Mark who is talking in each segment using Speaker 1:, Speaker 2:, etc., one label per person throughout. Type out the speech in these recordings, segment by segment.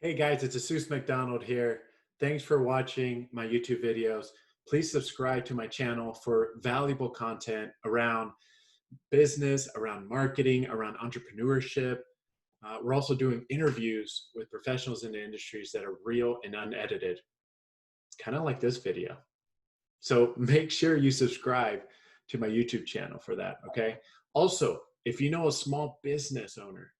Speaker 1: Hey guys, it's Jesus McDonald here. Thanks for watching my YouTube videos. Please subscribe to my channel for valuable content around business, around marketing, around entrepreneurship. We're also doing interviews with professionals in the industries that are real and unedited. It's kind of like this video. So make sure you subscribe to my YouTube channel for that, okay? Also, if you know a small business owner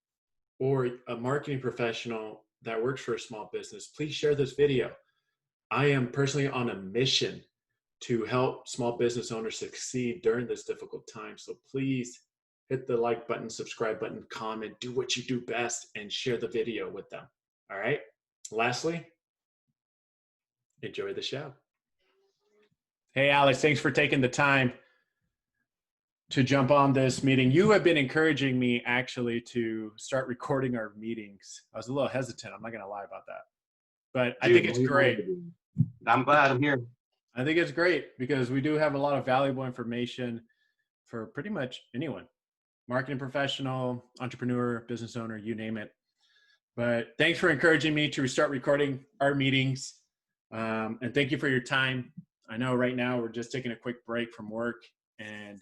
Speaker 1: or a marketing professional that works for a small business, please share this video. I am personally on a mission to help small business owners succeed during this difficult time. So please hit the like button, subscribe button, comment, do what you do best, and share the video with them. All right. Lastly, enjoy the show. Hey, Alex, thanks for taking the time to jump on this meeting. You have been encouraging me actually to start recording our meetings. I was a little hesitant. I'm not going to lie about that, but I think it's great.
Speaker 2: I'm glad I'm here.
Speaker 1: I think it's great because we do have a lot of valuable information for pretty much anyone, marketing professional, entrepreneur, business owner, you name it. But thanks for encouraging me to start recording our meetings. And thank you for your time. I know right now we're just taking a quick break from work, and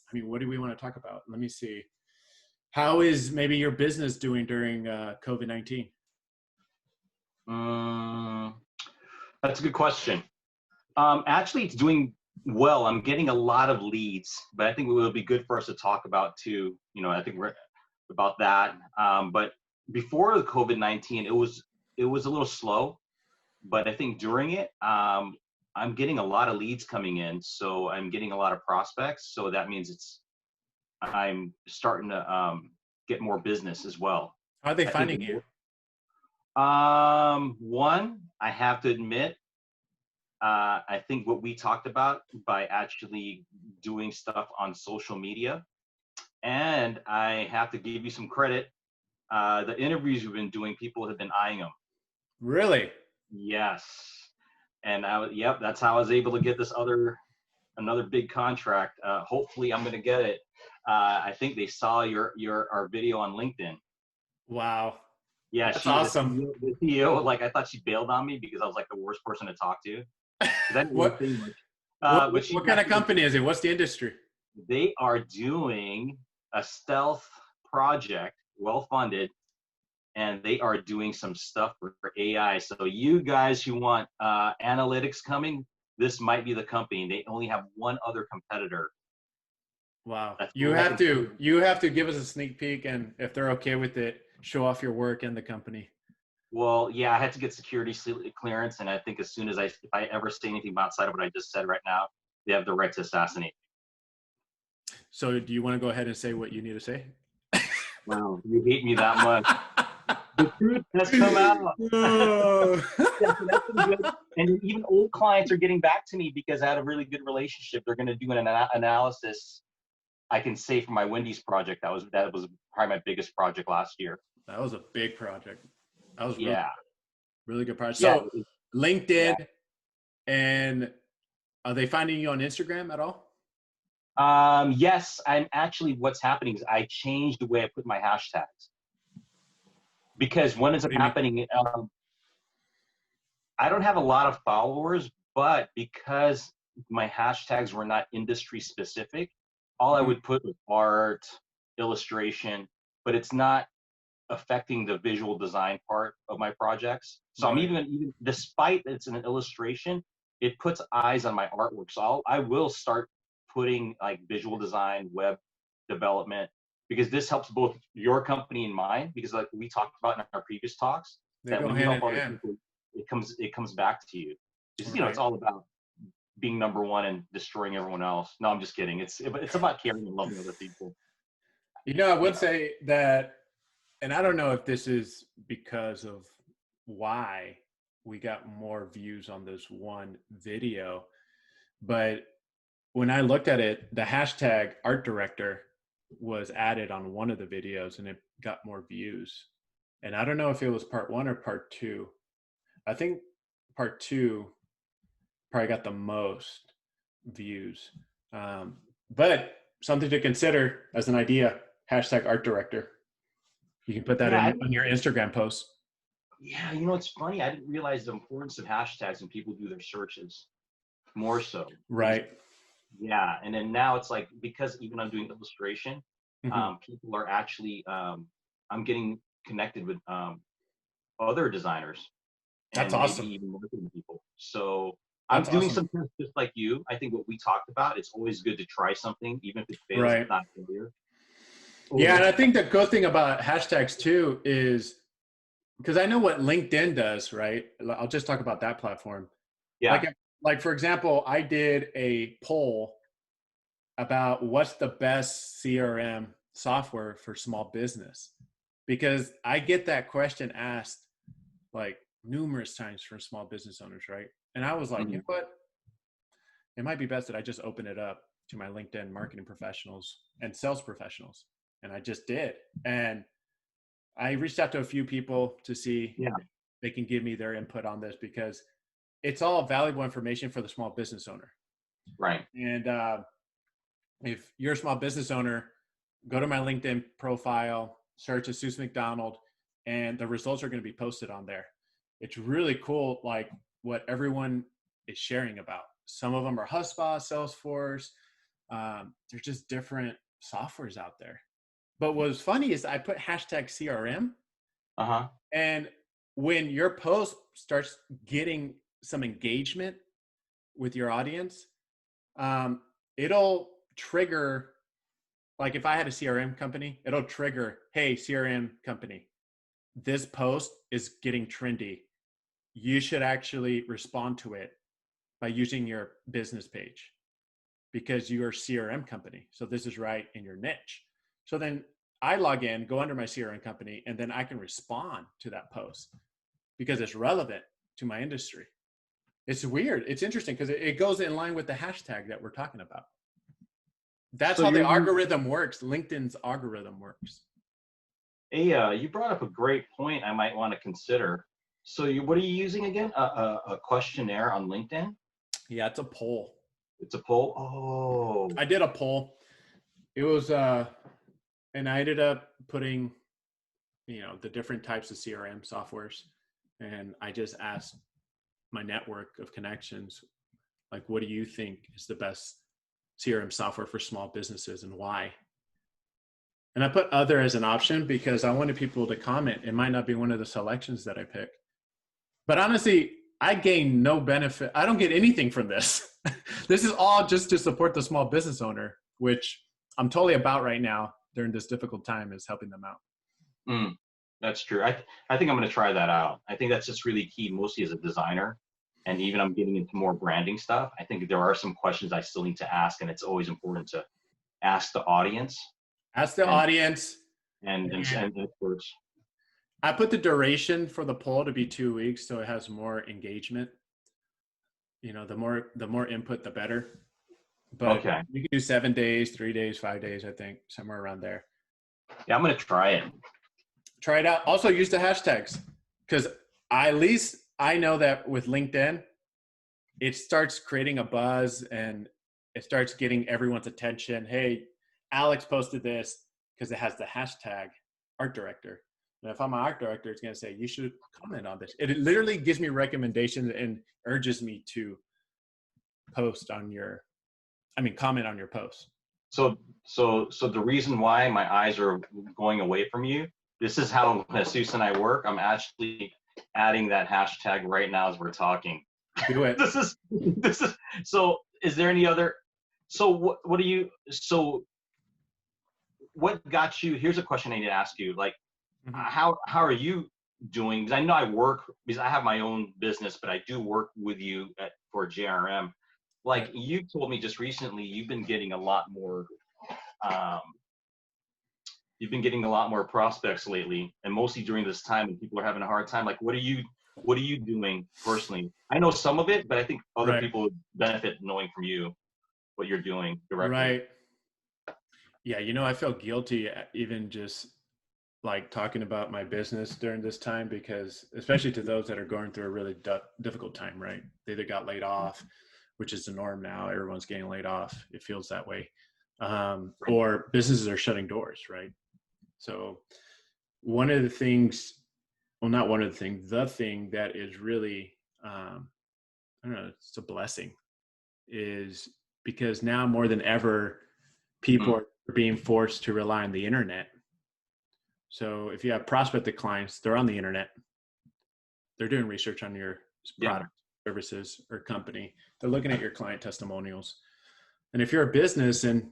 Speaker 1: I mean, what do we want to talk about? Let me see. How is maybe your business doing during COVID-19?
Speaker 2: That's a good question. Actually, it's doing well. I'm getting a lot of leads, but I think it will be good for us to talk about too. I think we're about that. But before the COVID-19, it was a little slow, but I think during it, I'm getting a lot of leads coming in. So I'm getting a lot of prospects. So that means I'm starting to get more business as well.
Speaker 1: How are they finding you?
Speaker 2: One, I have to admit, I think what we talked about by actually doing stuff on social media, and I have to give you some credit. The interviews we've been doing, people have been eyeing them.
Speaker 1: Really?
Speaker 2: Yes. And yep, that's how I was able to get this another big contract. Hopefully I'm going to get it. I think they saw our video on LinkedIn.
Speaker 1: Wow.
Speaker 2: Yeah,
Speaker 1: that's awesome.
Speaker 2: The CEO, like, I thought she bailed on me because I was like the worst person to talk to.
Speaker 1: What kind of company is it? What's the industry?
Speaker 2: They are doing a stealth project, well-funded, and they are doing some stuff for AI. So you guys who want analytics coming, this might be the company. They only have one other competitor.
Speaker 1: Wow. You have to give us a sneak peek, and if they're okay with it, show off your work and the company.
Speaker 2: Well, yeah, I had to get security clearance, and I think as soon as if I ever say anything outside of what I just said right now, they have the right to assassinate me.
Speaker 1: So do you want to go ahead and say what you need to say?
Speaker 2: Wow, you hate me that much. The truth has come out.
Speaker 1: Oh.
Speaker 2: That's good. And even old clients are getting back to me because I had a really good relationship. They're going to do an analysis. I can say for my Wendy's project, that was probably my biggest project last year.
Speaker 1: That was a big project. That was really good project.
Speaker 2: Yeah.
Speaker 1: So LinkedIn, and are they finding you on Instagram at all?
Speaker 2: Yes, I'm actually, what's happening is I changed the way I put my hashtags. Because what ends up happening, I don't have a lot of followers, but because my hashtags were not industry specific, all I would put was art, illustration, but it's not affecting the visual design part of my projects. So I'm even despite it's an illustration, it puts eyes on my artwork. So I will start putting like visual design, web development, because this helps both your company and mine, because like we talked about in our previous talks, that when you help other people, it comes back to you. Because, it's all about being number one and destroying everyone else. No, I'm just kidding. It's about caring and loving other people.
Speaker 1: I would say that, and I don't know if this is because of why we got more views on this one video, but when I looked at it, the hashtag art director was added on one of the videos and it got more views. And I don't know if it was part one or part two. I think part two probably got the most views. But something to consider as an idea, hashtag art director. You can put that on your Instagram post.
Speaker 2: Yeah, it's funny. I didn't realize the importance of hashtags when people do their searches more so. Is
Speaker 1: Right.
Speaker 2: Yeah, and then now it's like because even I'm doing illustration,
Speaker 1: Hmm.
Speaker 2: people are actually I'm getting connected with other designers
Speaker 1: That's
Speaker 2: and maybe
Speaker 1: awesome.
Speaker 2: even marketing people. So I'm
Speaker 1: That's
Speaker 2: doing
Speaker 1: awesome.
Speaker 2: some tests just like you. I think what we talked about, it's always good to try something, even if it fails, it's
Speaker 1: Right.
Speaker 2: not failure.
Speaker 1: Yeah, and
Speaker 2: Or
Speaker 1: I think the good thing about hashtags too is because I know what LinkedIn does, right? I'll just talk about that platform.
Speaker 2: yeah.
Speaker 1: Like, like for example, I did a poll about what's the best CRM software for small business, because I get that question asked like numerous times from small business owners, right? And I was like, you know
Speaker 2: Mhm.
Speaker 1: what? It might be best that I just open it up to my LinkedIn marketing professionals and sales professionals. And I just did. And I reached out to a few people to see
Speaker 2: Yeah.
Speaker 1: if they can give me their input on this, because it's all valuable information for the small business owner.
Speaker 2: Right.
Speaker 1: And if you're a small business owner, go to my LinkedIn profile, search Jesus McDonald, and the results are going to be posted on there. It's really cool, like what everyone is sharing about. Some of them are HubSpot, Salesforce. There's just different softwares out there. But what's funny is I put hashtag CRM,
Speaker 2: Uh-huh.
Speaker 1: and when your post starts getting some engagement with your audience, it'll trigger, like if I had a CRM company, it'll trigger, hey, CRM company, this post is getting trendy. You should actually respond to it by using your business page because you're a CRM company. So this is right in your niche. So then I log in, go under my CRM company, and then I can respond to that post because it's relevant to my industry. It's weird. It's interesting because it goes in line with the hashtag that we're talking about. That's
Speaker 2: So
Speaker 1: how the
Speaker 2: you're you
Speaker 1: algorithm works. LinkedIn's algorithm works.
Speaker 2: you brought up a great point I might want to consider. So what are you using again? A questionnaire on LinkedIn?
Speaker 1: Yeah, it's a poll.
Speaker 2: It's a poll. Oh,
Speaker 1: I did a poll. It was and I ended up putting, the different types of CRM softwares, and I just asked my network of connections, like, what do you think is the best CRM software for small businesses and why? And I put other as an option because I wanted people to comment. It might not be one of the selections that I pick. But honestly, I gain no benefit. I don't get anything from this. This is all just to support the small business owner, which I'm totally about right now during this difficult time, is helping them out.
Speaker 2: mm, that's true. I think I'm going to try that out. I think that's just really key, mostly as a designer, and even I'm getting into more branding stuff. I think there are some questions I still need to ask, and it's always important to ask the audience
Speaker 1: Ask the
Speaker 2: and
Speaker 1: audience. And
Speaker 2: and experts.
Speaker 1: I put the duration for the poll to be 2 weeks so it has more engagement. The more input, the better. But
Speaker 2: Okay,
Speaker 1: you can do 7 days, 3 days, 5 days, I think, somewhere around there.
Speaker 2: yeah, I'm going to try it.
Speaker 1: Try it out. Also use the hashtags, because at least I know that with LinkedIn, it starts creating a buzz and it starts getting everyone's attention. Hey, Alex posted this because it has the hashtag art director. And if I'm an art director, it's going to say, you should comment on this. It literally gives me recommendations and urges me to comment on your post.
Speaker 2: So the reason why my eyes are going away from you, this is how Jesus and I work. I'm actually adding that hashtag right now as we're talking.
Speaker 1: Do it.
Speaker 2: This is so. Is there any other? So what do you? So what got you? Here's a question I need to ask you. Like,
Speaker 1: Mhm.
Speaker 2: how are you doing? Because I know I work because I have my own business, but I do work with you for JRM. Like
Speaker 1: Right.
Speaker 2: you told me just recently, um, you've been getting a lot more prospects lately, and mostly during this time when people are having a hard time. Like, what are you doing personally? I know some of it, but I think other
Speaker 1: Right.
Speaker 2: people would benefit knowing from you what you're doing directly.
Speaker 1: Right. Yeah. I feel guilty even just like talking about my business during this time, because especially to those that are going through a really difficult time, right? They either got laid off, which is the norm now. Everyone's getting laid off. It feels that way. Or businesses are shutting doors, right? So one of the things well, not one of the thing that is really, I don't know, it's a blessing, is because now more than ever, people
Speaker 2: Mm,
Speaker 1: are being forced to rely on the internet. So if you have prospective clients, they're on the internet, they're doing research on your
Speaker 2: yeah.
Speaker 1: product, services, or company. They're looking at your client testimonials. And if you're a business and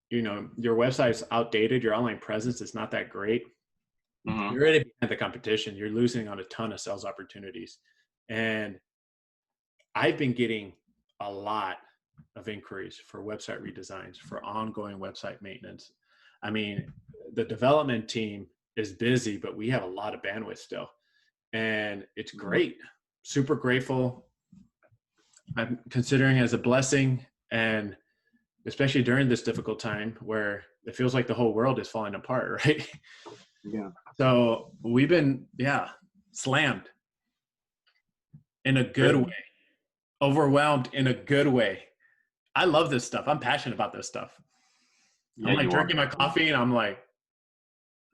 Speaker 1: your website's outdated, your online presence is not that great,
Speaker 2: Hmm.
Speaker 1: you're already behind the competition. You're losing on a ton of sales opportunities. And I've been getting a lot of inquiries for website redesigns, for ongoing website maintenance. I mean, the development team is busy, but we have a lot of bandwidth still. And it's great. Super grateful. I'm considering it as a blessing. And especially during this difficult time where it feels like the whole world is falling apart, right?
Speaker 2: Yeah.
Speaker 1: So we've been, slammed in a good way,
Speaker 2: Really?
Speaker 1: overwhelmed in a good way. I love this stuff. I'm passionate about this stuff.
Speaker 2: Yeah,
Speaker 1: I'm like
Speaker 2: you are.
Speaker 1: drinking my coffee and I'm like,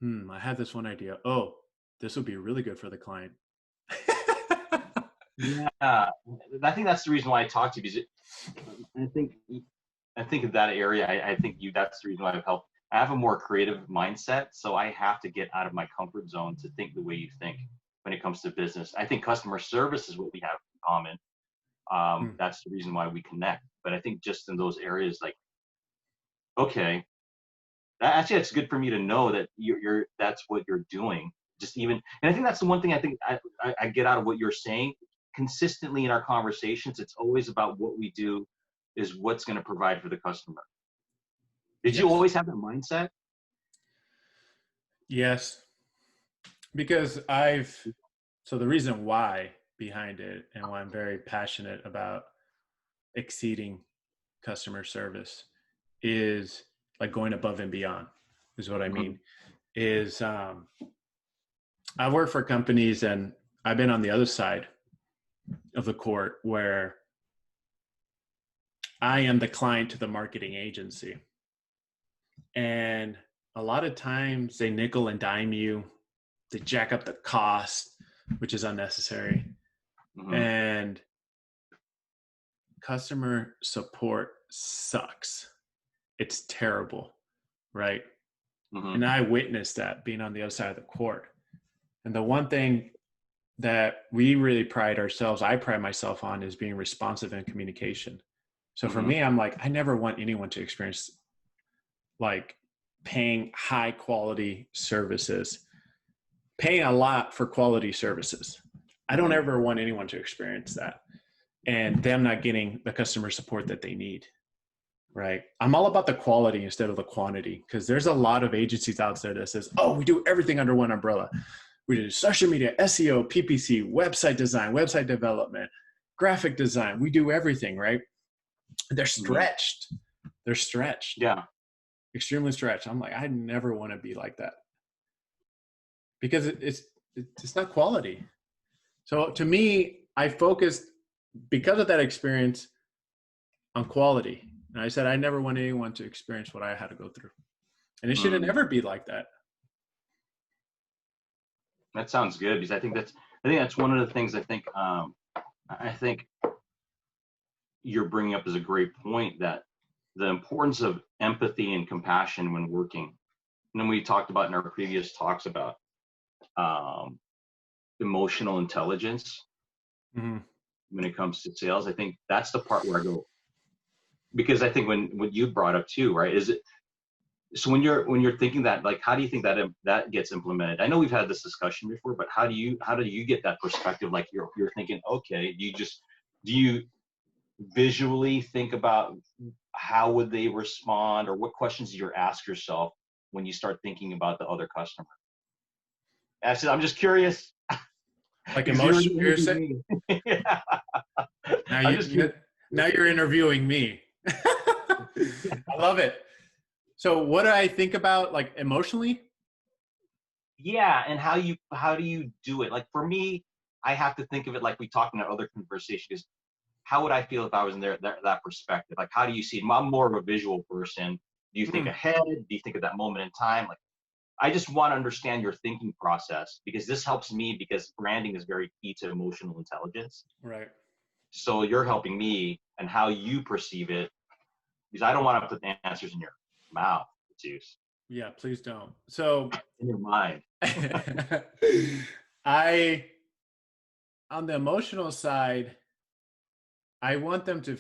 Speaker 1: I had this one idea. Oh, this would be really good for the client.
Speaker 2: Yeah, I think that's the reason why I talked to you, because I think I think in that area, I think that's the reason why I've helped. I have a more creative mindset, so I have to get out of my comfort zone to think the way you think when it comes to business. I think customer service is what we have in common.
Speaker 1: Hmm.
Speaker 2: That's the reason why we connect. But I think just in those areas, like, okay, actually, it's good for me to know that you're that's what you're doing. Just even, and I think that's the one thing I think I get out of what you're saying consistently in our conversations. It's always about what we do is what's going to provide for the customer. Did you
Speaker 1: Yes.
Speaker 2: always have that mindset?
Speaker 1: Yes. Because so the reason why behind it and why I'm very passionate about exceeding customer service is like going above and beyond, is what I
Speaker 2: Mhm.
Speaker 1: mean. Is I've worked for companies and I've been on the other side of the court where I am the client to the marketing agency. And a lot of times they nickel and dime you, they jack up the cost, which is unnecessary.
Speaker 2: Mhm.
Speaker 1: And customer support sucks. It's terrible, right?
Speaker 2: Mhm.
Speaker 1: And I witnessed that being on the other side of the court. And the one thing that we really pride ourselves, I pride myself on, is being responsive in communication. So for
Speaker 2: Mhm.
Speaker 1: me, I'm like, I never want anyone to experience like paying high quality services, paying a lot for quality services. I don't
Speaker 2: Mhm.
Speaker 1: ever want anyone to experience that and them not getting the customer support that they need. Right. I'm all about the quality instead of the quantity, because there's a lot of agencies out there that says, oh, we do everything under one umbrella. We do social media, SEO, PPC, website design, website development, graphic design. We do everything, right? They're
Speaker 2: Mhm.
Speaker 1: stretched. They're stretched,
Speaker 2: Yeah.
Speaker 1: extremely stretched. I'm like, I never want to be like that because it's not quality. So to me, I focused because of that experience on quality. And I said, I never want anyone to experience what I had to go through. And it should
Speaker 2: Mm.
Speaker 1: never be like that.
Speaker 2: That sounds good, because I think that's one of the things I think you're bringing up is a great point, that the importance of empathy and compassion when working. And then we talked about in our previous talks about um, emotional intelligence
Speaker 1: Mm-hmm.
Speaker 2: when it comes to sales. I think that's the part where I go, because I think when what you brought up too, right? Is it so when you're thinking that, like, how do you think that that gets implemented? I know we've had this discussion before, but how do you get that perspective? Like, you're thinking, okay, do you visually think about how would they respond, or what questions do you ask yourself when you start thinking about the other customer? Actually, I'm just curious
Speaker 1: Like
Speaker 2: because you already
Speaker 1: emotion.
Speaker 2: interviewed me. Yeah.
Speaker 1: Now
Speaker 2: I'm just curious.
Speaker 1: now you're interviewing me. I love it. So what do I think about like emotionally?
Speaker 2: Yeah, and how do you do it? Like, for me, I have to think of it like we talked in our other conversation. Is how would I feel if I was in that perspective? Like, how do you see it? I'm more of a visual person. Do you think
Speaker 1: Mm.
Speaker 2: ahead? Do you think of that moment in time? Like, I just want to understand your thinking process, because this helps me, because branding is very key to emotional intelligence.
Speaker 1: Right.
Speaker 2: So you're helping me and how you perceive it, because I don't want to put the answers in your mouth, Zeus,
Speaker 1: Yeah, please don't. So
Speaker 2: in your mind.
Speaker 1: I, on the emotional side, I want them to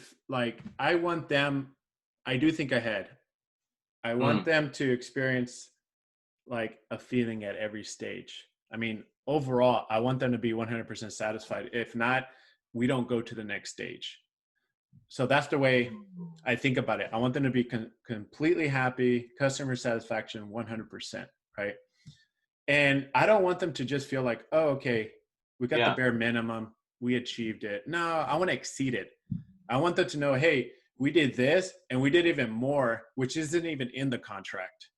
Speaker 1: I do think ahead. I want
Speaker 2: Mm,
Speaker 1: them to experience like a feeling at every stage. I mean, overall, I want them to be 100% satisfied. If not, we don't go to the next stage. So that's the way I think about it. I want them to be completely happy, customer satisfaction 100%, right? And I don't want them to just feel like, oh, okay, we got the
Speaker 2: yeah.
Speaker 1: bare minimum, we achieved it. No, I want to exceed it. I want them to know, hey, we did this and we did even more, which isn't even in the contract.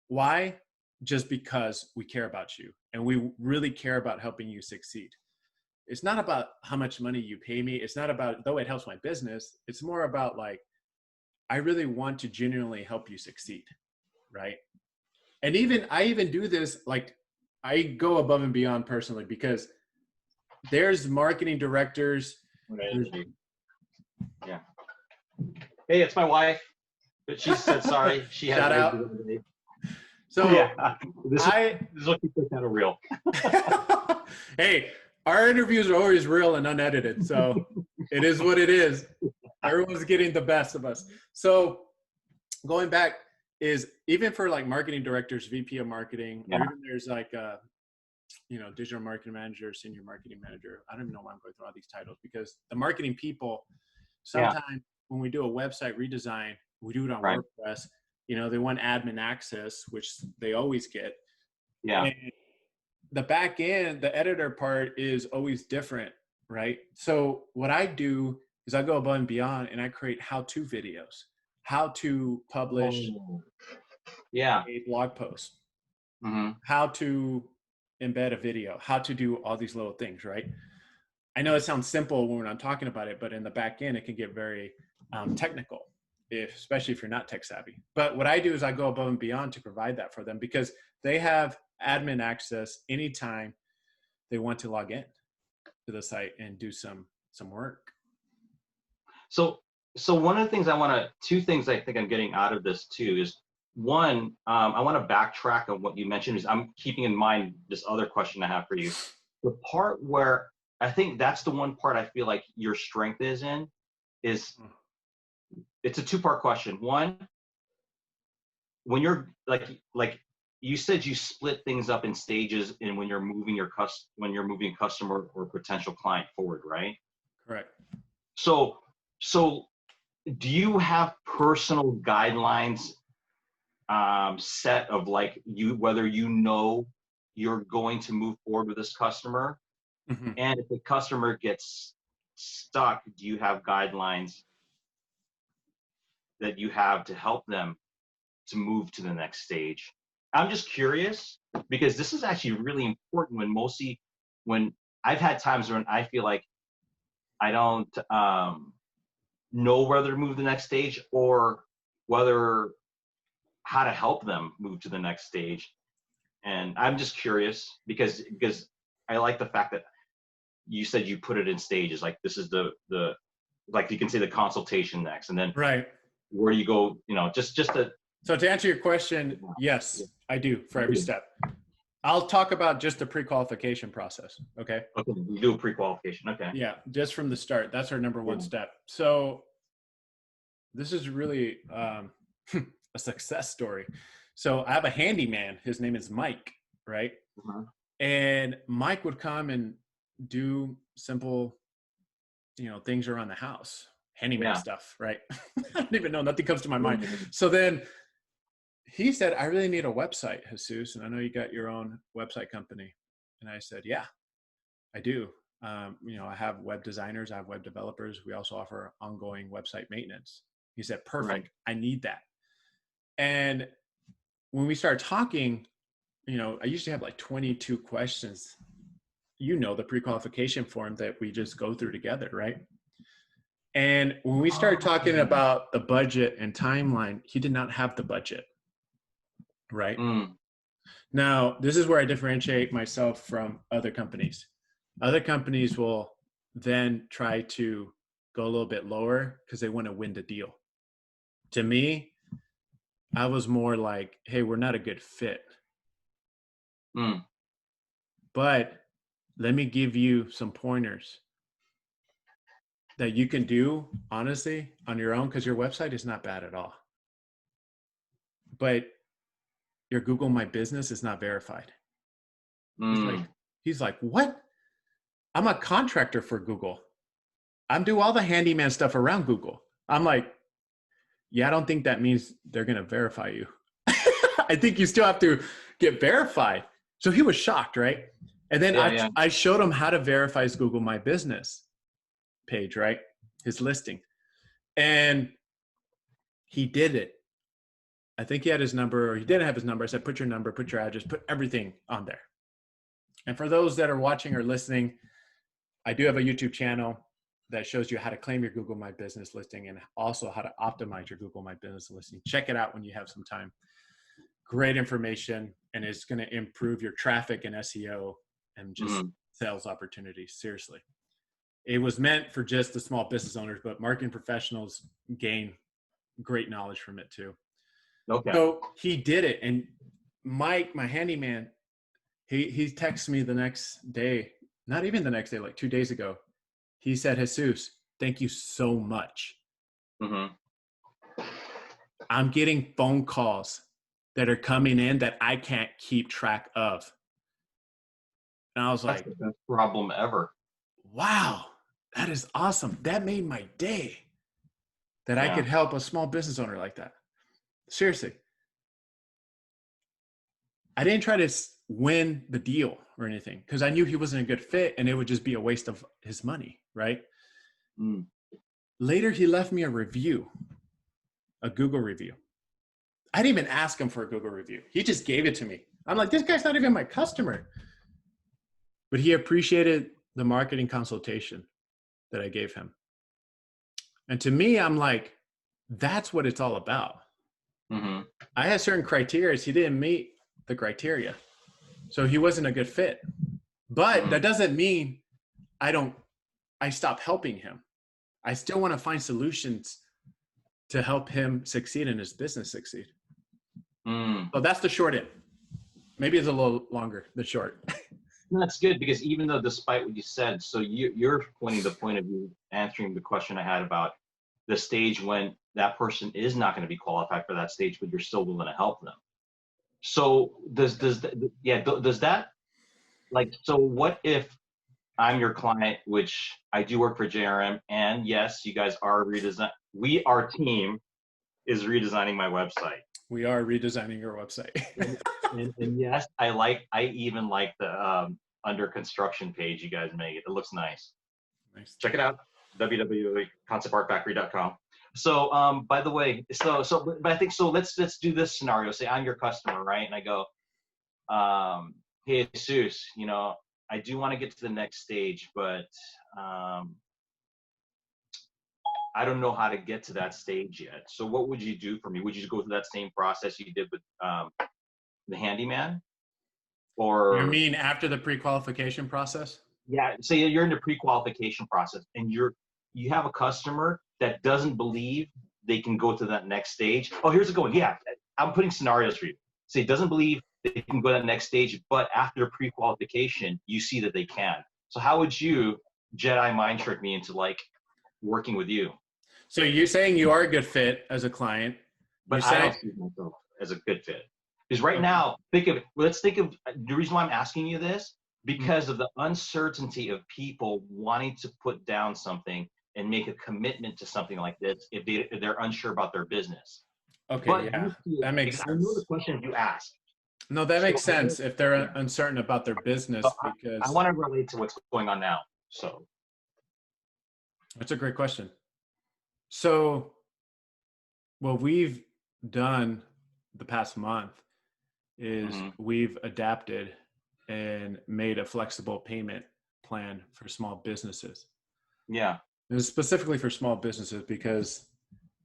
Speaker 1: Why? Just because we care about you and we really care about helping you succeed. It's not about how much money you pay me. It's not about, though it helps my business, it's more about like, I really want to genuinely help you succeed, right? And I even do this, like I go above and beyond personally, because there's marketing directors.
Speaker 2: Yeah. Hey, it's my wife. But she said sorry. She had
Speaker 1: Shout
Speaker 2: to
Speaker 1: out.
Speaker 2: go to the
Speaker 1: So
Speaker 2: yeah. This
Speaker 1: I,
Speaker 2: is what you think kind of real.
Speaker 1: hey, our interviews are always real and unedited. So it is what it is. Everyone's getting the best of us. So going back is, even for like marketing directors, VP of marketing,
Speaker 2: Yeah.
Speaker 1: or even there's like digital marketing manager, senior marketing manager. I don't even know why I'm going through all these titles, because the marketing people,
Speaker 2: Yeah.
Speaker 1: sometimes when we do a website redesign, we do it on
Speaker 2: Right.
Speaker 1: WordPress. They want admin access, which they always get.
Speaker 2: Yeah.
Speaker 1: And the back end, the editor part is always different, right? So what I do is I go above and beyond and I create how-to videos, how to publish
Speaker 2: Yeah.
Speaker 1: a blog post,
Speaker 2: Mm-hmm.
Speaker 1: how to embed a video, how to do all these little things, right? I know it sounds simple when I'm talking about it, but in the back end, it can get very technical, especially if you're not tech savvy. But what I do is I go above and beyond to provide that for them, because they have admin access anytime they want to log in to the site and do some work.
Speaker 2: So one of the things two things I think I'm getting out of this too is, one, I want to backtrack on what you mentioned. Is I'm keeping in mind this other question I have for you. The part where I think that's the one part I feel like your strength is in is, it's a two-part question. One, when you're like you said, you split things up in stages, and when you're moving customer or potential client forward, right?
Speaker 1: Correct.
Speaker 2: So do you have personal guidelines set of like, whether you're going to move forward with this customer,
Speaker 1: Mm-hmm.
Speaker 2: and if the customer gets stuck, do you have guidelines that you have to help them to move to the next stage? I'm just curious, because this is actually really important when I've had times when I feel like I don't know whether to move to the next stage, or how to help them move to the next stage. And I'm just curious, because I like the fact that you said you put it in stages. Like, this is the like, you can say the consultation next, and then
Speaker 1: Right.
Speaker 2: where do you go, just to.
Speaker 1: So to answer your question, yes, I do for every step. I'll talk about just the pre-qualification process. Okay.
Speaker 2: Okay, you do a pre-qualification. Okay.
Speaker 1: Yeah, just from the start. That's our number one step. So this is really a success story. So I have a handyman. His name is Mike, right?
Speaker 2: Uh-huh.
Speaker 1: And Mike would come and do simple, things around the house, handyman stuff, right? I don't even know. Nothing comes to my mind. So then he said, I really need a website, Jesus. And I know you got your own website company. And I said, yeah, I do. I have web designers, I have web developers. We also offer ongoing website maintenance. He said, perfect. Right. I need that. And when we started talking, I usually have like 22 questions, the pre-qualification form that we just go through together, right? And when we started talking about the budget and timeline, he did not have the budget, right? Now, this is where I differentiate myself from other companies. Other companies will then try to go a little bit lower because they want to win the deal. To me, I was more like, hey, we're not a good fit,
Speaker 2: Mm.
Speaker 1: but let me give you some pointers that you can do, honestly, on your own, because your website is not bad at all. But your Google My Business is not verified.
Speaker 2: Mm.
Speaker 1: He's like, what? I'm a contractor for Google. I'm doing all the handyman stuff around Google. I'm like, yeah, I don't think that means they're going to verify you. I think you still have to get verified. So he was shocked, right? And then
Speaker 2: Yeah.
Speaker 1: I showed him how to verify his Google My Business page, right? His listing. And he did it. I think he had his number, or he didn't have his number. I said, put your number, put your address, put everything on there. And for those that are watching or listening, I do have a YouTube channel that shows you how to claim your Google My Business listing and also how to optimize your Google My Business listing. Check it out when you have some time. Great information, and it's going to improve your traffic and SEO and just sales opportunities. Seriously. It was meant for just the small business owners, but marketing professionals gain great knowledge from it too.
Speaker 2: Okay.
Speaker 1: So he did it. And Mike, my handyman, he texted me the next day, not even the next day, like 2 days ago. He said, Jesus, thank you so much.
Speaker 2: Mm-hmm.
Speaker 1: I'm getting phone calls that are coming in that I can't keep track of. And I was
Speaker 2: That's
Speaker 1: like,
Speaker 2: the best problem ever.
Speaker 1: wow, that is awesome. That made my day that I could help a small business owner like that. Seriously. I didn't try to win the deal or anything because I knew he wasn't a good fit and it would just be a waste of his money, right?
Speaker 2: Mm.
Speaker 1: Later, he left me a review, a Google review. I didn't even ask him for a Google review. He just gave it to me. I'm like, this guy's not even my customer. But he appreciated the marketing consultation that I gave him. And to me, I'm like, that's what it's all about.
Speaker 2: Mm-hmm.
Speaker 1: I had certain criteria. He didn't meet the criteria. So he wasn't a good fit. But that doesn't mean I stop helping him. I still want to find solutions to help him succeed and his business succeed. So that's the short end. Maybe it's a little longer, the short.
Speaker 2: That's good, because even though, despite what you said, so you're pointing the point of view, answering the question I had about the stage when that person is not going to be qualified for that stage, but you're still willing to help them. So does that, like, so what if I'm your client, which I do work for JRM, and yes, you guys are our team is redesigning my website.
Speaker 1: We are redesigning your website.
Speaker 2: and yes, I even like the under construction page you guys make. It looks nice.
Speaker 1: Nice.
Speaker 2: Check it out, www.conceptartfactory.com. So by the way, but I think so. Let's do this scenario. Say I'm your customer, right? And I go, hey, Jesus, I do want to get to the next stage, but I don't know how to get to that stage yet. So what would you do for me? Would you go through that same process you did with the handyman? Or
Speaker 1: you mean after the pre-qualification process?
Speaker 2: Yeah, say you're in the pre-qualification process and you have a customer that doesn't believe they can go to that next stage. Oh, here's a good one. Yeah, I'm putting scenarios for you. Say doesn't believe they can go to that next stage, but after pre-qualification, you see that they can. So how would you Jedi mind trick me into like working with you?
Speaker 1: So you're saying you are a good fit as a client,
Speaker 2: but I don't see myself as a good fit. Because right now, let's think of the reason why I'm asking you this, because of the uncertainty of people wanting to put down something and make a commitment to something like this if they're unsure about their business.
Speaker 1: Okay,
Speaker 2: but
Speaker 1: yeah, that makes sense.
Speaker 2: I know the questions you asked.
Speaker 1: No, that makes sense if they're uncertain about their business, because
Speaker 2: I want to relate to what's going on now. So
Speaker 1: that's a great question. So what we've done the past month is we've adapted and made a flexible payment plan for small businesses.
Speaker 2: Yeah.
Speaker 1: And specifically for small businesses, because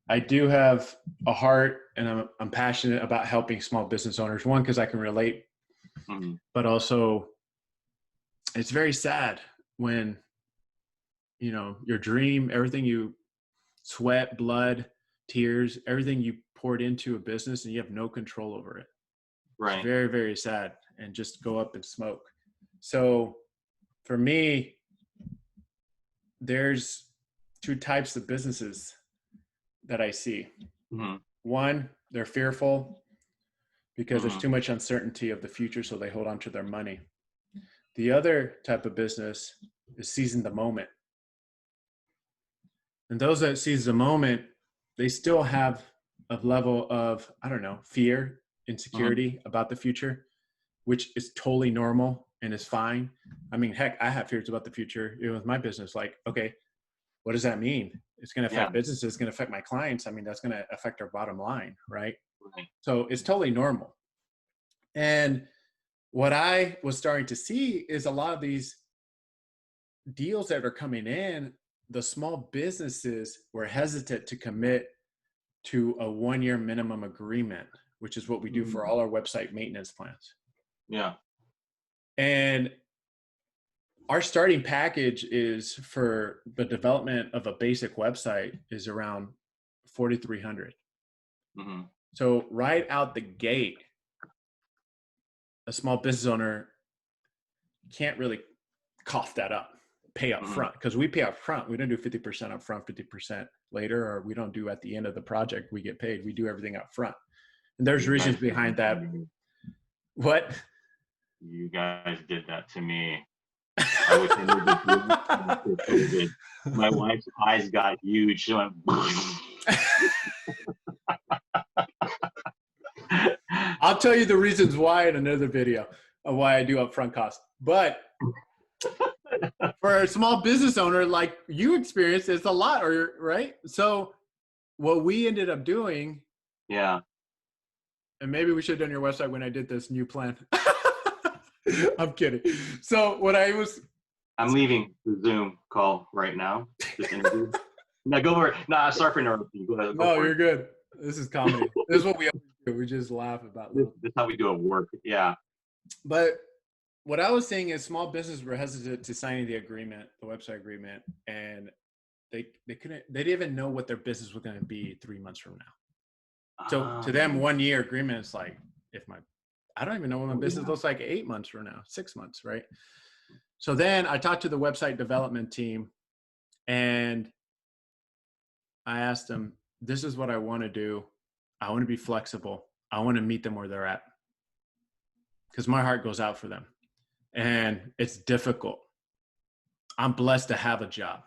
Speaker 1: I do have a heart and I'm passionate about helping small business owners. One, because I can relate
Speaker 2: Mhm.
Speaker 1: But also, it's very sad when, you know, your dream, everything you sweat, blood, tears, everything you poured into a business and you have no control over it. It's
Speaker 2: Right.
Speaker 1: very, very sad, and just go up in smoke. So for me, there's two types of businesses that I see.
Speaker 2: Mhm.
Speaker 1: One, they're fearful because there's
Speaker 2: Mhm.
Speaker 1: too much uncertainty of the future, so they hold on to their money. The other type of business is seizing the moment. And those that seize the moment, they still have a level of, I don't know, fear,
Speaker 2: Mhm.
Speaker 1: insecurity about the future, which is totally normal and is fine. I mean, heck, I have fears about the future, you know, with my business. Like, okay, what does that mean? It's going to
Speaker 2: Yeah.
Speaker 1: affect businesses, it's going to affect my clients. I mean, that's going to affect our bottom line, right?
Speaker 2: Right.
Speaker 1: So it's totally normal. And what I was starting to see is a lot of these deals that are coming in, the small businesses were hesitant to commit to a 1 year minimum agreement, which is what we do for
Speaker 2: Mhm.
Speaker 1: all our website maintenance plans.
Speaker 2: Yeah.
Speaker 1: And our starting package is for the development of a basic website is around 4,300.
Speaker 2: Mhm.
Speaker 1: So right out the gate, a small business owner can't really cough that up, pay up
Speaker 2: Mhm.
Speaker 1: front, because we pay up front. We don't do 50% up front, 50% later, or we don't do at the end of the project, we get paid. We do everything up front. And there's
Speaker 2: You guys
Speaker 1: reasons
Speaker 2: did
Speaker 1: behind
Speaker 2: that to
Speaker 1: that.
Speaker 2: me.
Speaker 1: What?
Speaker 2: You guys did that to me. I wish I knew this was after COVID. My wife's eyes got huge. She went.
Speaker 1: I'll tell you the reasons why in another video of why I do upfront costs. But for a small business owner like you experienced, it's a lot, or right? So what we ended up doing,
Speaker 2: Yeah.
Speaker 1: and maybe we should have done your website when I did this new plan. I'm kidding. So what I was
Speaker 2: I'm leaving the Zoom call right now. This interview. Now go for it. Nah, sorry for interrupting you. Go ahead. Go
Speaker 1: no,
Speaker 2: for
Speaker 1: you're
Speaker 2: it.
Speaker 1: good. This is comedy. This is what we always do. We just laugh about
Speaker 2: This,
Speaker 1: little.
Speaker 2: this is how we do it work. Yeah.
Speaker 1: But what I was saying is small businesses were hesitant to signing the agreement, the website agreement, and they couldn't, they didn't even know what their business was going to be 3 months from now. So to them,
Speaker 2: Um,
Speaker 1: 1 year agreement is like, if my, I don't even know what my
Speaker 2: oh,
Speaker 1: business
Speaker 2: yeah.
Speaker 1: looks like 8 months from now, 6 months, right? So then I talked to the website development team and I asked them, this is what I want to do. I want to be flexible. I want to meet them where they're at because my heart goes out for them. And it's difficult. I'm blessed to have a job.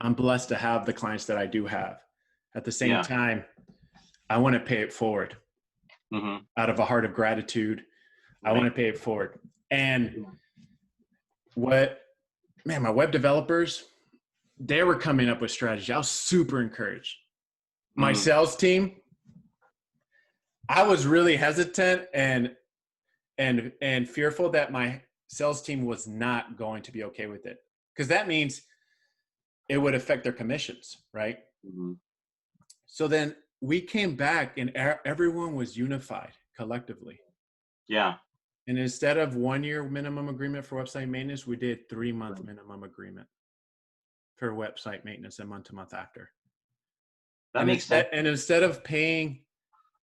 Speaker 1: I'm blessed to have the clients that I do have. At the same
Speaker 2: Yeah.
Speaker 1: time, I want to pay it forward
Speaker 2: Mm-hmm.
Speaker 1: out of a heart of gratitude. I want to
Speaker 2: Right.
Speaker 1: pay it forward. And what, man, my web developers, they were coming up with strategy. I was super encouraged. My
Speaker 2: Mm-hmm.
Speaker 1: sales team, I was really hesitant and fearful that my sales team was not going to be okay with it, because that means it would affect their commissions, right?
Speaker 2: Mm-hmm.
Speaker 1: So then we came back and everyone was unified collectively.
Speaker 2: Yeah.
Speaker 1: And instead of 1 year minimum agreement for website maintenance, we did 3 month minimum agreement for website maintenance and month to month after.
Speaker 2: That makes sense.
Speaker 1: And instead of paying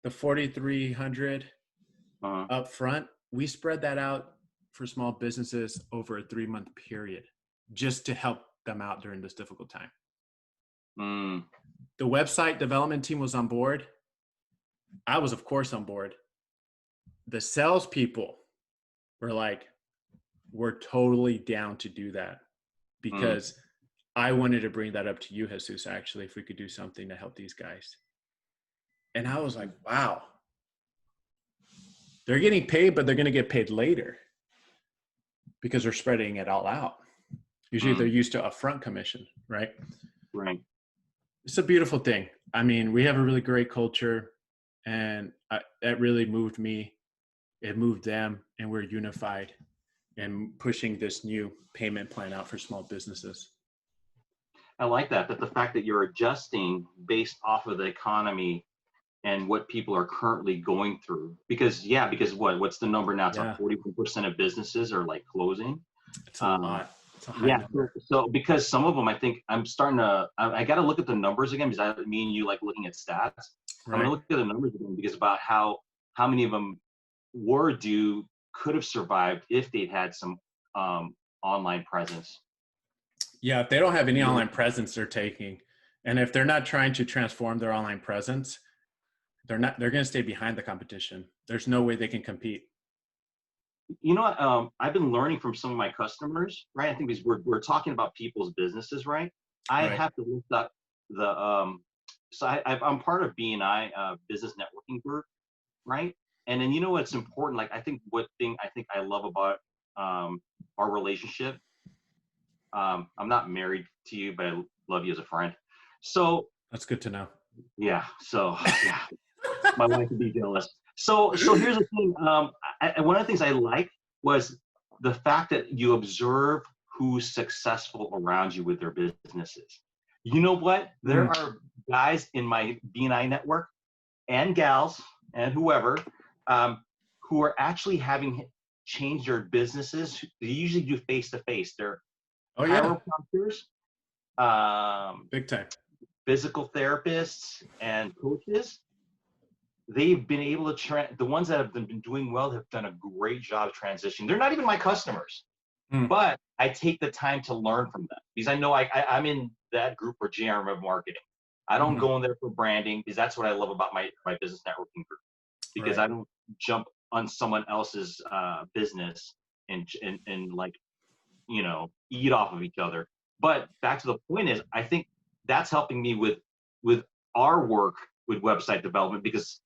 Speaker 1: the 4,300
Speaker 2: Uh-huh.
Speaker 1: up front, we spread that out for small businesses over a 3 month period just to help them out during this difficult time.
Speaker 2: Mm.
Speaker 1: The website development team was on board. I was, of course, on board. The salespeople were like, we're totally down to do that,
Speaker 2: Mm.
Speaker 1: because I wanted to bring that up to you, Jesus, actually, if we could do something to help these guys. And I was like, wow, they're getting paid, but they're going to get paid later because they're spreading it all out. Usually they're
Speaker 2: Mm.
Speaker 1: used to upfront commission, right?
Speaker 2: Right.
Speaker 1: It's a beautiful thing. I mean, we have a really great culture, and that really moved me. It moved them, and we're unified and pushing this new payment plan out for small businesses.
Speaker 2: I like that. That the fact that you're adjusting based off of the economy and what people are currently going through. Because what's the number now? It's
Speaker 1: Yeah,
Speaker 2: like 41% of businesses are like closing.
Speaker 1: it's a lot. It's a high
Speaker 2: Yeah.
Speaker 1: number.
Speaker 2: So because some of them, I think I'm starting to, I got to look at the numbers again, because me and you like looking at stats. I'm going to
Speaker 1: Right.
Speaker 2: look at the numbers again, because about how many of them could have survived if they'd had some online presence.
Speaker 1: Yeah, if they don't have any online presence, they're taking. And if they're not trying to transform their online presence, they're going to stay behind the competition. There's no way they can compete.
Speaker 2: You know what? I've been learning from some of my customers, right? I think because we're talking about people's businesses, right? I
Speaker 1: Right.
Speaker 2: have to look up the so I'm part of BNI business networking group, right? And then you know what's important? Like I think I love about our relationship. I'm not married to you, but I love you as a friend. So
Speaker 1: That's good to know.
Speaker 2: yeah, so yeah, my wife would be jealous. So here's the thing. One of the things I like was the fact that you observe who's successful around you with their businesses. You know what? There are guys in my BNI network and gals and whoever who are actually having changed their businesses. They usually do face to face. They're
Speaker 1: Oh yeah,
Speaker 2: chiropractors,
Speaker 1: big time.
Speaker 2: physical therapists, and coaches. They've been able to the ones that have been doing well have done a great job of transitioning. They're not even my customers, but I take the time to learn from them, because I know I'm in that group for GRM of marketing. I don't go in there for branding, because that's what I love about my business networking group, because
Speaker 1: Right.
Speaker 2: I don't jump on someone else's business and like, you know, eat off of each other. But back to the point is, I think that's helping me with our work with website development, because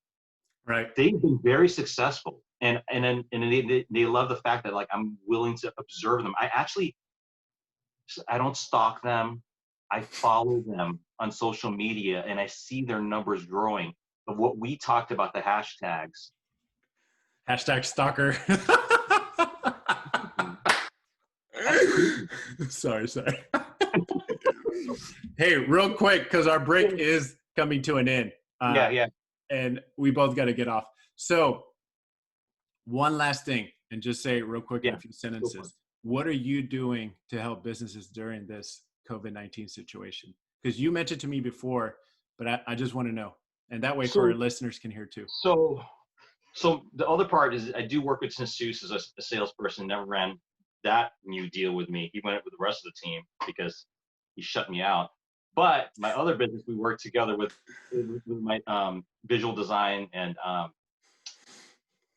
Speaker 1: Right.
Speaker 2: they've been very successful, and they love the fact that like I'm willing to observe them. I don't stalk them. I follow them on social media, and I see their numbers growing of what we talked about, the hashtags.
Speaker 1: Hashtag stalker. Sorry. Hey, real quick, because our break is coming to an end.
Speaker 2: Yeah.
Speaker 1: And we both got to get off. So one last thing, and just say it real quick in a few sentences. What are you doing to help businesses during this COVID-19 situation? Because you mentioned to me before, but I just want to know. And that way for our listeners can hear too.
Speaker 2: So the other part is I do work with Jesus as a salesperson, never ran that new deal with me. He went with the rest of the team because he shut me out. But my other business, we work together with my visual design and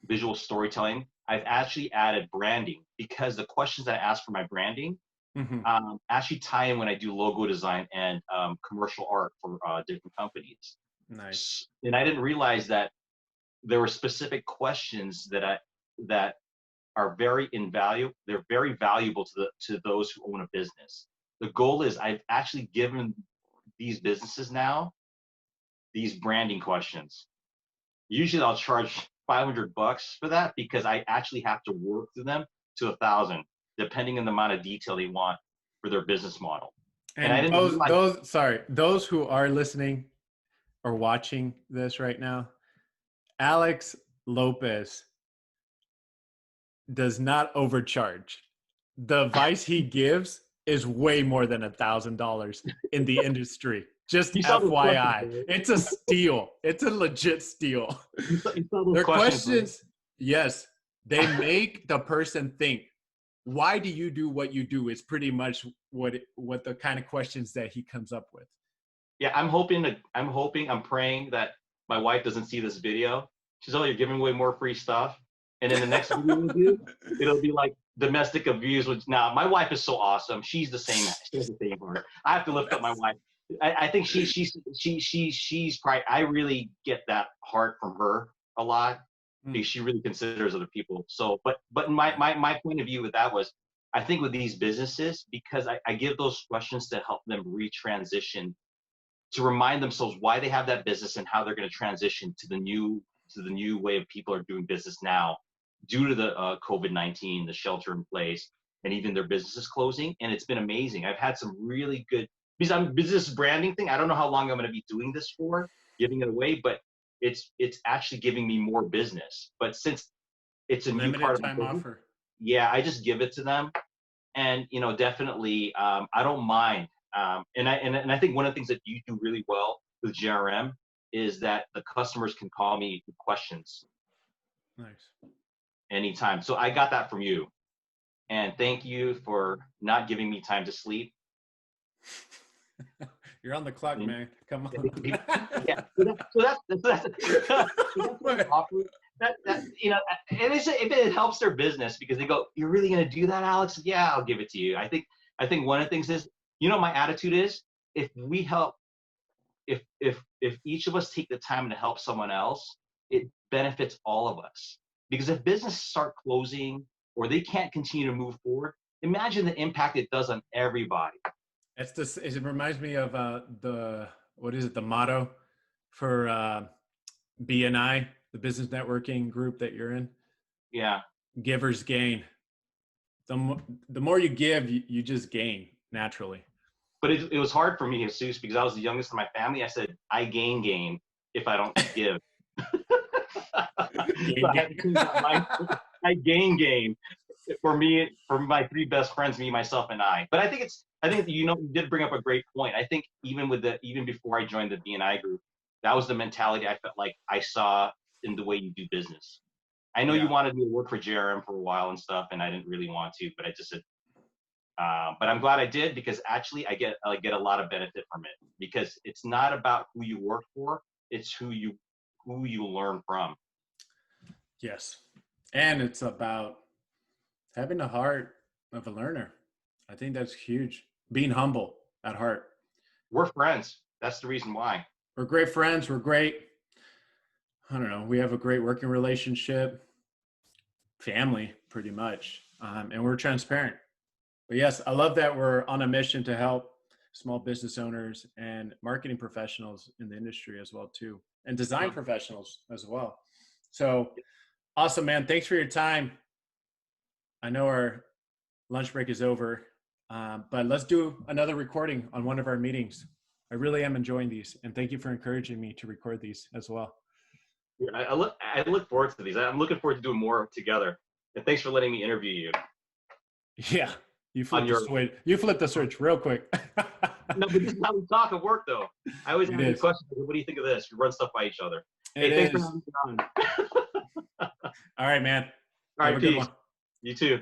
Speaker 2: visual storytelling. I've actually added branding, because the questions that I ask for my branding actually tie in when I do logo design and commercial art for different companies.
Speaker 1: Nice.
Speaker 2: And I didn't realize that there were specific questions that are very invaluable. They're very valuable to those who own a business. The goal is I've actually given these businesses now these branding questions. Usually I'll charge $500 for that, because I actually have to work through them to 1,000, depending on the amount of detail they want for their business model.
Speaker 1: And
Speaker 2: I didn't
Speaker 1: those who are listening or watching this right now, Alex Lopez does not overcharge. The advice he gives is way more than $1,000 in the industry. Just FYI, it's a steal. It's a legit steal. Their questions, yes, they make the person think. Why do you do what you do? Is pretty much what the kind of questions that he comes up with.
Speaker 2: Yeah, I'm praying that my wife doesn't see this video. She's you're giving away more free stuff. And then the next video we do, it'll be like domestic abuse. Which now my wife is so awesome. She's the same. She has the same heart. I have to lift up my wife. I think she's probably. I really get that heart from her a lot, because she really considers other people. So, but my point of view with that was, I think with these businesses, because I give those questions to help them retransition, to remind themselves why they have that business and how they're going to transition to the new way of people are doing business now, due to the COVID-19, the shelter in place, and even their businesses closing. And it's been amazing. I've had some really good, because I'm business branding thing. I don't know how long I'm going to be doing this for, giving it away, but it's actually giving me more business. But since it's a new part
Speaker 1: Limited
Speaker 2: of the
Speaker 1: time
Speaker 2: business,
Speaker 1: offer.
Speaker 2: yeah, I just give it to them. And definitely, I don't mind. And I think one of the things that you do really well with JRM is that the customers can call me with questions
Speaker 1: Nice.
Speaker 2: anytime. So I got that from you, and thank you for not giving me time to sleep.
Speaker 1: You're on the clock,
Speaker 2: And
Speaker 1: man. Come on.
Speaker 2: yeah, that and if it helps their business because they go, "You're really gonna do that, Alex?" Yeah, I'll give it to you. I think one of the things is, my attitude is, if we help, if each of us take the time to help someone else, it benefits all of us. Because if businesses start closing or they can't continue to move forward, imagine the impact it does on everybody.
Speaker 1: It's this. It reminds me of what is it? The motto for BNI, the business networking group that you're in.
Speaker 2: Yeah.
Speaker 1: Givers gain. The more you give, you just gain naturally.
Speaker 2: But it was hard for me, Jesus, because I was the youngest in my family. I said, I gain if I don't give. So I had to change that mindset. I gain for me, for my three best friends, me, myself, and I. But I think you did bring up a great point. I think even before I joined the BNI group, that was the mentality I felt like I saw in the way you do business. I know you wanted me to work for JRM for a while and stuff, and I didn't really want to, but I just said, but I'm glad I did, because actually I get a lot of benefit from it, because it's not about who you work for, it's who you learn from.
Speaker 1: Yes. And it's about having the heart of a learner. I think that's huge. Being humble at heart.
Speaker 2: We're friends. That's the reason why.
Speaker 1: We're great friends. We're great. I don't know. We have a great working relationship, family, pretty much. And we're transparent. But yes, I love that we're on a mission to help small business owners and marketing professionals in the industry as well, too. And design professionals as well. So awesome, man. Thanks for your time. I know our lunch break is over, but let's do another recording on one of our meetings. I really am enjoying these, and thank you for encouraging me to record these as well.
Speaker 2: Yeah, I look forward to these. I'm looking forward to doing more together. And thanks for letting me interview you.
Speaker 1: Yeah, you flipped the switch. You flipped the switch real quick.
Speaker 2: No, but this is how we talk at work, though. I always ask you questions. What do you think of this? We run stuff by each other. Thanks for having me on.
Speaker 1: All right, man.
Speaker 2: All right, peace. You too.